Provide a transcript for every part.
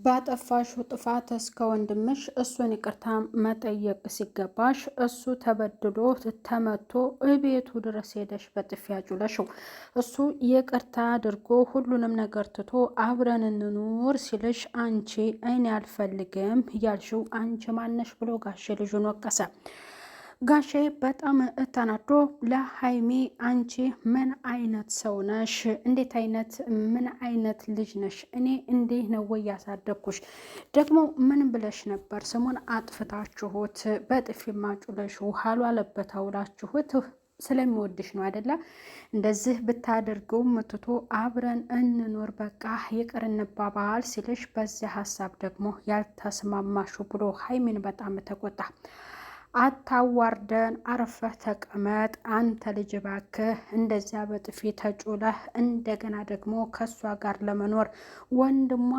ባጠፋሽው ጥፋት እስከ ወንድምሽ እሱን ይቅርታ መጠየቅ ሲገባሽ እሱ ተበድሎ ተመቶ እቤቱ ድረስ ሄደሽ በጥፊ አጩለሽው። እሱ ይቅርታ አድርጎ ሁሉንም ነገር ትቶ አብረን እንኑር ሲልሽ አንቺ እኔ አልፈልግም ያልሽው አንቺ ማነሽ ብሎ ጋሼ ልጁን ወቀሰ። ጋሼ በጣም ተናዶ ለሀይሚ አንቺ ምን አይነት ሰው ነሽ? እንዴት አይነት ምን አይነት ልጅ ነሽ? እኔ እንዲህ ነው ወይ ያሳደግኩሽ? ደግሞ ምን ብለሽ ነበር ስሙን አጥፍታችሁት በጥፊ ማጩለሽ ውሃሉ አለበት አውላችሁት ስለሚወድሽ ነው አይደለ? እንደዚህ ብታደርገው ምትቶ አብረን እንኖር በቃ ይቅር እንባባል ሲልሽ በዚያ ሀሳብ ደግሞ ያልተስማማሹ ብሎ ሀይሚን በጣም ተቆጣ። አታዋርደን፣ አርፈህ ተቀመጥ አንተ ልጅ ባክህ። እንደዚያ በጥፊ ተጩለህ እንደገና ደግሞ ከሷ ጋር ለመኖር ወንድሟ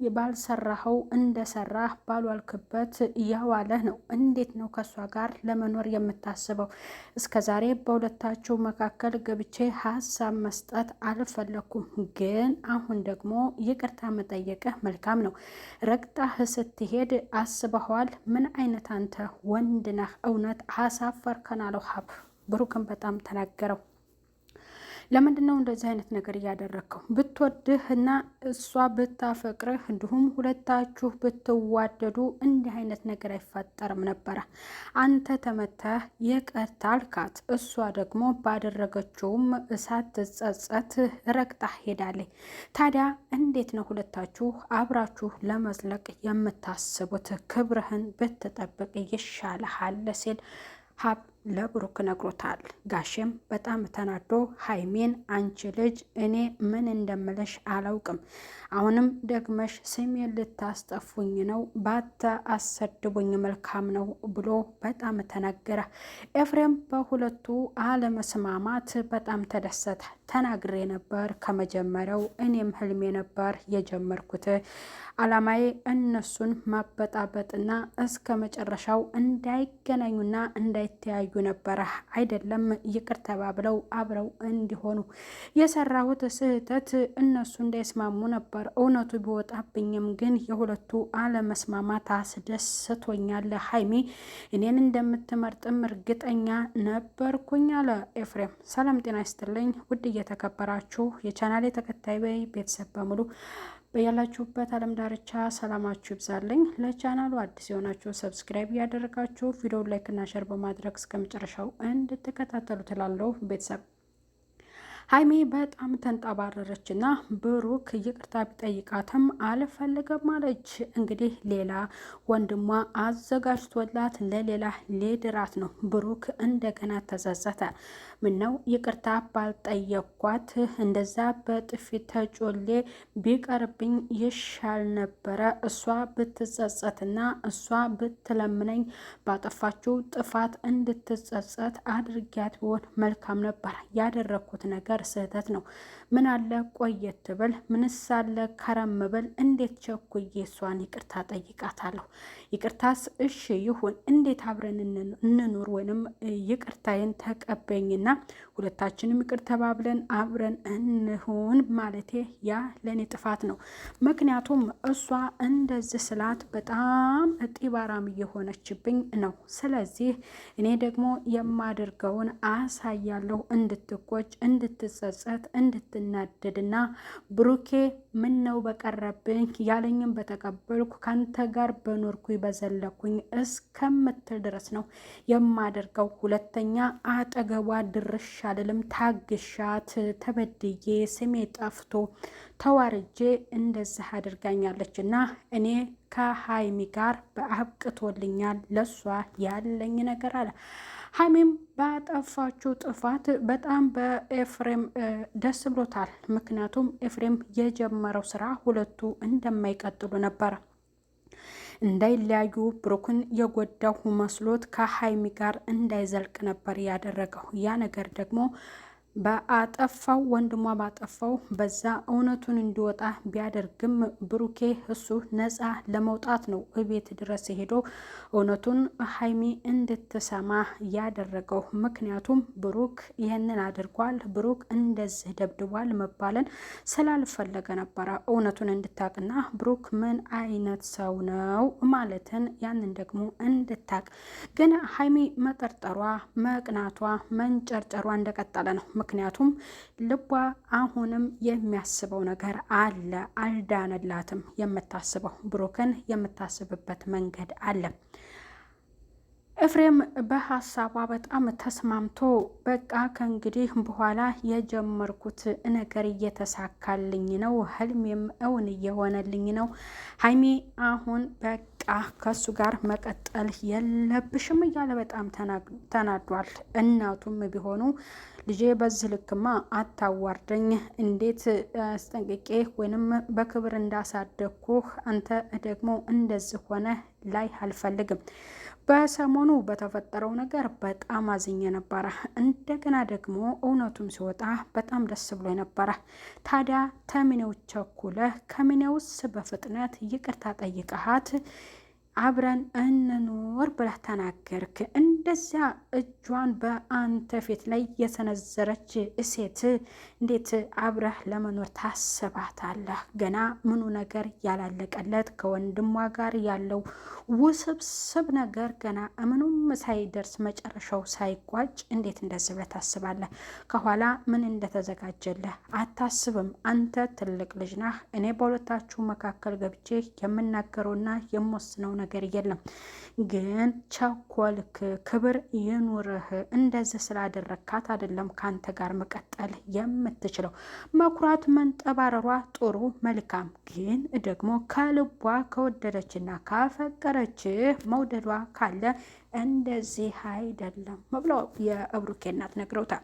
ባልሰራኸው እንደሰራህ ባልዋልክበት እያዋለህ ነው። እንዴት ነው ከሷ ጋር ለመኖር የምታስበው? እስከ ዛሬ በሁለታችሁ መካከል ገብቼ ሀሳብ መስጠት አልፈለኩም፣ ግን አሁን ደግሞ ይቅርታ መጠየቅህ መልካም ነው። ረግጣህ ስትሄድ አስበኸዋል? ምን አይነት አንተ ወንድ ነህ? እውነት አሳፈርከን አለው ሀብ። ብሩክን በጣም ተናገረው። ለምንድን ነው እንደዚህ አይነት ነገር እያደረግከው? ብትወድህ እና እሷ ብታፈቅርህ እንዲሁም ሁለታችሁ ብትዋደዱ እንዲህ አይነት ነገር አይፈጠርም ነበረ። አንተ ተመተህ ይቅርታ አልካት፣ እሷ ደግሞ ባደረገችውም ሳትጸጸት ረግጣ ሄዳለች። ታዲያ እንዴት ነው ሁለታችሁ አብራችሁ ለመዝለቅ የምታስቡት? ክብርህን ብትጠብቅ ይሻልሃል ሲል ሀብ ለብሩክ ነግሮታል። ጋሼም በጣም ተናዶ ሀይሜን አንቺ ልጅ እኔ ምን እንደምልሽ አላውቅም፣ አሁንም ደግመሽ ስሜን ልታስጠፉኝ ነው፣ ባታ አሰድቡኝ መልካም ነው ብሎ በጣም ተናገረ። ኤፍሬም በሁለቱ አለመስማማት በጣም ተደሰተ። ተናግሬ ነበር ከመጀመሪያው፣ እኔም ህልሜ ነበር የጀመርኩት፣ አላማዬ እነሱን ማበጣበጥና እስከ መጨረሻው እንዳይገናኙና እንዳይተያዩ ነበረ፣ አይደለም ይቅር ተባብለው አብረው እንዲሆኑ። የሰራሁት ስህተት እነሱ እንዳይስማሙ ነበር። እውነቱ ቢወጣብኝም ግን የሁለቱ አለመስማማት አስደስቶኛል። ሀይሚ እኔን እንደምትመርጥም እርግጠኛ ነበርኩኝ አለ ኤፍሬም። ሰላም ጤና ይስጥልኝ ውድ እየተከበራችሁ የቻናሌ ተከታይ ቤተሰብ በሙሉ በያላችሁበት ዓለም ዳርቻ ሰላማችሁ ይብዛልኝ። ለቻናሉ አዲስ የሆናችሁ ሰብስክራይብ እያደረጋችሁ ቪዲዮ ላይክ እና ሼር በማድረግ እስከ መጨረሻው እንድትከታተሉ ትላለሁ። ቤተሰብ ሀይሚ በጣም ተንጠባረረች እና ብሩክ ይቅርታ ቢጠይቃትም አልፈልገም አለች። እንግዲህ ሌላ ወንድሟ አዘጋጅቶላት ለሌላ ሌድራት ነው። ብሩክ እንደገና ተጸጸተ። ምነው ይቅርታ ባልጠየኳት እንደዛ በጥፊ ተጮሌ ቢቀርብኝ ይሻል ነበረ። እሷ ብትጸጸትና እሷ ብትለምነኝ ባጠፋችው ጥፋት እንድትጸጸት አድርጊያት ቢሆን መልካም ነበር። ያደረግኩት ነገር ስህተት ነው። ምን አለ ቆየት ብል፣ ምንስ አለ ከረም ብል፣ እንዴት ቸኩዬ እሷን ይቅርታ ጠይቃታለሁ? ይቅርታስ እሺ ይሁን፣ እንዴት አብረን እንኑር ወይንም ይቅርታዬን ተቀበኝና ሁለታችንም ይቅር ተባብለን አብረን እንሁን ማለቴ ያ ለእኔ ጥፋት ነው። ምክንያቱም እሷ እንደዚህ ስላት በጣም ጢባራም እየሆነችብኝ ነው። ስለዚህ እኔ ደግሞ የማደርገውን አሳያለሁ፣ እንድትቆጭ፣ እንድትጸጸት፣ እንድትናደድና ብሩኬ ምን ነው በቀረብኝ ያለኝም በተቀበልኩ ካንተ ጋር በኖርኩ በዘለኩኝ እስከምትል ድረስ ነው የማደርገው። ሁለተኛ አጠገቧ ድርሽ አልልም። ታግሻት ተበድዬ ስሜ ጠፍቶ ተዋርጄ እንደዚህ አድርጋኛለች እና እኔ ከሀይሚ ጋር በአብቅቶልኛል ለሷ ያለኝ ነገር አለ። ሀይሚም ባጠፋችው ጥፋት በጣም በኤፍሬም ደስ ብሎታል። ምክንያቱም ኤፍሬም የጀመረው ስራ ሁለቱ እንደማይቀጥሉ ነበረ። እንዳይለያዩ ብሩክን የጎዳው መስሎት ከሀይሚ ጋር እንዳይዘልቅ ነበር ያደረገው። ያ ነገር ደግሞ በአጠፋው ወንድሟ ባጠፋው በዛ እውነቱን እንዲወጣ ቢያደርግም ብሩኬ እሱ ነፃ ለመውጣት ነው እቤት ድረስ ሄዶ እውነቱን ሀይሚ እንድትሰማ ያደረገው። ምክንያቱም ብሩክ ይህንን አድርጓል፣ ብሩክ እንደዚህ ደብድቧል መባለን ስላልፈለገ ነበረ እውነቱን እንድታቅና ብሩክ ምን አይነት ሰው ነው ማለትን ያንን ደግሞ እንድታቅ። ግን ሀይሚ መጠርጠሯ፣ መቅናቷ፣ መንጨርጨሯ እንደቀጠለ ነው። ምክንያቱም ልቧ አሁንም የሚያስበው ነገር አለ፣ አልዳነላትም። የምታስበው ብሩክን የምታስብበት መንገድ አለ። ኤፍሬም በሀሳቧ በጣም ተስማምቶ በቃ ከእንግዲህ በኋላ የጀመርኩት ነገር እየተሳካልኝ ነው፣ ህልሜም እውን እየሆነልኝ ነው። ሀይሚ አሁን በቃ ከሱ ጋር መቀጠል የለብሽም እያለ በጣም ተናዷል። እናቱም ቢሆኑ ልጄ በዚህ ልክማ አታዋርደኝ፣ እንዴት አስጠንቅቄ ወይንም በክብር እንዳሳደግኩህ አንተ ደግሞ እንደዚህ ሆነ ላይ አልፈልግም። በሰሞኑ በተፈጠረው ነገር በጣም አዝኜ ነበረ። እንደገና ደግሞ እውነቱም ሲወጣ በጣም ደስ ብሎ ነበረ። ታዲያ ተምኔው ቸኩለህ ከምኔውስ በፍጥነት ይቅርታ ጠይቀሃት አብረን እንኖር ብለህ ተናገርክ። እንደዚያ እጇን በአንተ ፊት ላይ የሰነዘረች ሴት እንዴት አብረህ ለመኖር ታስባታለህ? ገና ምኑ ነገር ያላለቀለት ከወንድሟ ጋር ያለው ውስብስብ ነገር ገና ምኑም ሳይደርስ መጨረሻው ሳይቋጭ እንዴት እንደዚህ ብለህ ታስባለህ? ከኋላ ምን እንደተዘጋጀለህ አታስብም? አንተ ትልቅ ልጅ ነህ። እኔ በሁለታችሁ መካከል ገብቼ የምናገረውና የምወስነው ነገር የለም። ግን ቸኮልክ። ክብር ይኑርህ። እንደዚህ ስላደረካት አይደለም ካንተ ጋር መቀጠል የምትችለው። መኩራት መንጠባረሯ ጥሩ መልካም፣ ግን ደግሞ ከልቧ ከወደደችና ካፈቀረች መውደዷ ካለ እንደዚህ አይደለም ብለው የብሩኬ እናት ነግረውታል።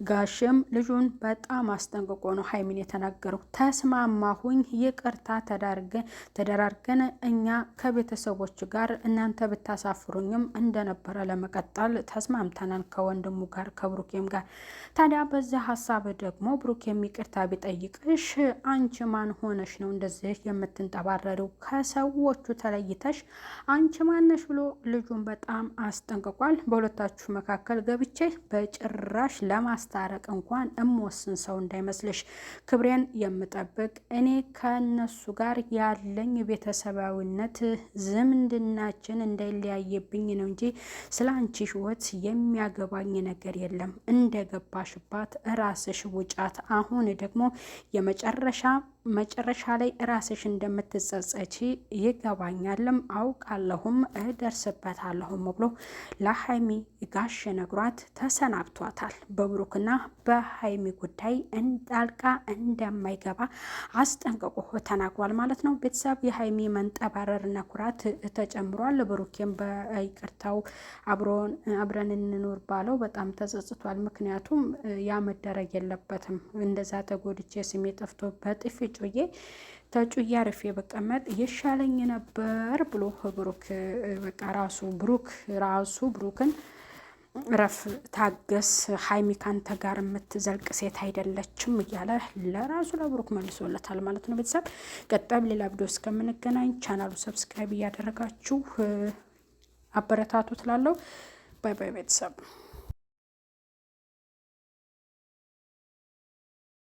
ጋሽም ልጁን በጣም አስጠንቅቆ ነው ሀይሚን የተናገረው። ተስማማሁኝ፣ ይቅርታ ተደራርገን እኛ ከቤተሰቦች ጋር እናንተ ብታሳፍሩኝም እንደነበረ ለመቀጠል ተስማምተናል ከወንድሙ ጋር ከብሩኬም ጋር። ታዲያ በዚያ ሀሳብ ደግሞ ብሩኬም ይቅርታ ቢጠይቅሽ አንቺ ማን ሆነሽ ነው እንደዚህ የምትንጠባረሪው? ከሰዎቹ ተለይተሽ አንቺ ማነሽ ብሎ ልጁን በጣም አስጠንቅቋል። በሁለታችሁ መካከል ገብቼ በጭራሽ ለማስታረቅ እንኳን እምወስን ሰው እንዳይመስልሽ፣ ክብሬን የምጠብቅ እኔ ከነሱ ጋር ያለኝ ቤተሰባዊነት ዝምድናችን እንዳይለያየብኝ ነው እንጂ ስለ አንቺ ሕይወት የሚያገባኝ ነገር የለም። እንደገባሽባት ራስሽ ውጫት። አሁን ደግሞ መጨረሻ ላይ ራስሽ እንደምትጸጸቺ ይገባኛልም አውቃለሁም እደርስበታለሁም ብሎ ለሀይሚ ጋሽ ነግሯት ተሰናብቷታል። በብሩክና በሀይሚ ጉዳይ ጣልቃ እንደማይገባ አስጠንቅቆ ተናግሯል ማለት ነው። ቤተሰብ የሀይሚ መንጠባረርና ኩራት ተጨምሯል። ብሩኬም በይቅርታው አብረን እንኖር ባለው በጣም ተጸጽቷል። ምክንያቱም ያ መደረግ የለበትም። እንደዛ ተጎድቼ ስሜ ጠፍቶ በጥፊ ጩዬ ተጩዬ አርፌ በቀመጥ ይሻለኝ ነበር ብሎ ብሩክ በቃ ብሩክን ረፍ ታገስ፣ ሀይሚ ካንተ ጋር የምትዘልቅ ሴት አይደለችም እያለ ለብሩክ መልሶለታል ማለት ነው። ቤተሰብ ቀጣይ ሌላ ቪዲዮ እስከምንገናኝ ቻናሉ ሰብስክራይብ እያደረጋችሁ አበረታቱ ትላለው። ባይ ባይ ቤተሰብ።